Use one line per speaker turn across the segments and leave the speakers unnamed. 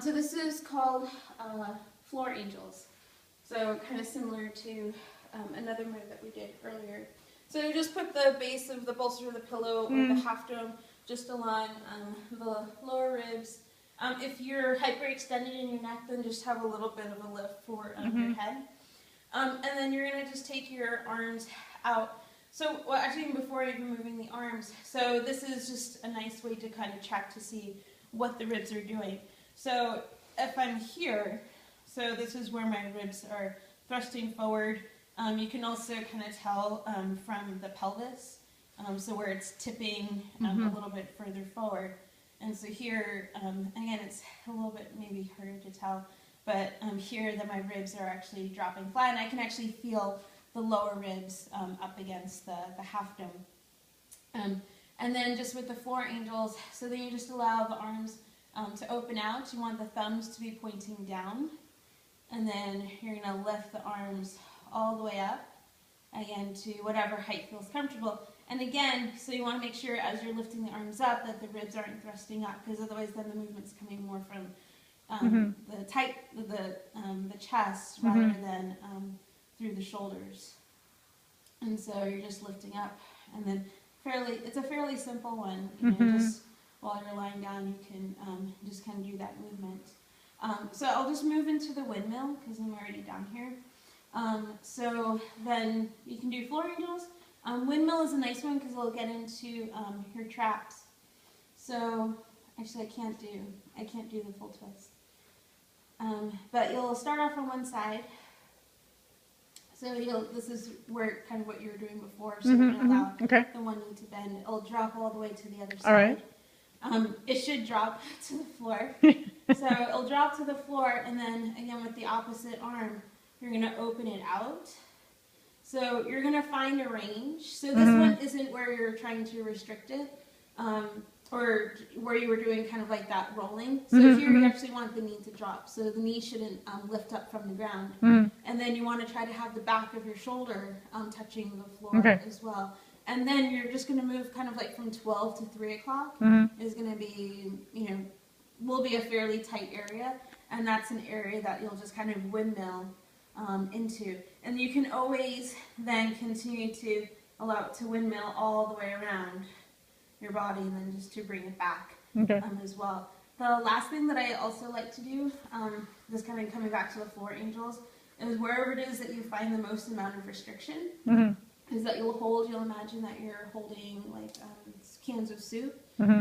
So this is called Floor Angels. So kind of similar to another move that we did earlier. So you just put the base of the bolster of the pillow or the half dome just along the lower ribs. If you're hyperextended in your neck, then just have a little bit of a lift for your head. And then you're going to just take your arms out. So, well, actually, before even moving the arms, so this is just a nice way to kind of check to see what the ribs are doing. So if I'm here, so this is where my ribs are thrusting forward. You can also kind of tell from the pelvis, so where it's tipping a little bit further forward. And so here, again, it's a little bit maybe harder to tell, but here that my ribs are actually dropping flat, and I can actually feel the lower ribs up against the half dome. And then just with the Floor Angels, so then you just allow the arms to open out. You want the thumbs to be pointing down, and then you're going to lift the arms all the way up, again, to whatever height feels comfortable. And again, so you want to make sure as you're lifting the arms up that the ribs aren't thrusting up, because otherwise then the movement's coming more from the chest rather than through the shoulders. And so you're just lifting up, and then it's a fairly simple one. You know, just while you're lying down, you can just kind of do that movement. So I'll just move into the windmill because I'm already down here. So then you can do Floor Angels. Windmill is a nice one because it'll get into your traps. So actually, I can't do the full twist. But you'll start off on one side. So this is where kind of what you were doing before. So you're going to allow the one knee to bend. It'll drop all the way to the other side.
All right.
It should drop to the floor. So it'll drop to the floor, and then again with the opposite arm, you're going to open it out. So you're going to find a range. So this one isn't where you're trying to restrict it, or where you were doing kind of like that rolling. So here you actually want the knee to drop. So the knee shouldn't lift up from the ground. And then you want to try to have the back of your shoulder touching the floor as well. And then you're just going to move kind of like from 12 to 3 o'clock is going to be, will be a fairly tight area. And that's an area that you'll just kind of windmill into. And you can always then continue to allow it to windmill all the way around your body, and then just to bring it back as well. The last thing that I also like to do, just kind of coming back to the Floor Angels, is wherever it is that you find the most amount of restriction, is that you'll imagine that you're holding like cans of soup,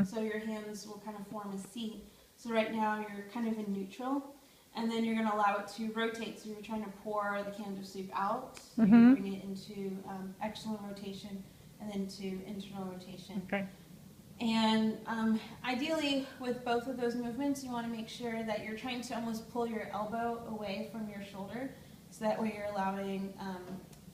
so your hands will kind of form a C. So right now you're kind of in neutral, and then you're going to allow it to rotate, so you're trying to pour the cans of soup out, so you bring it into external rotation, and then to internal rotation. And ideally, with both of those movements, you want to make sure that you're trying to almost pull your elbow away from your shoulder, so that way you're allowing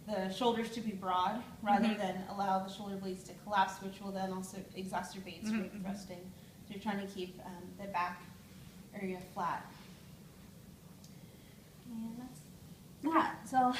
the shoulders to be broad, rather than allow the shoulder blades to collapse, which will then also exacerbate straight thrusting. So you're trying to keep the back area flat. And that's that. So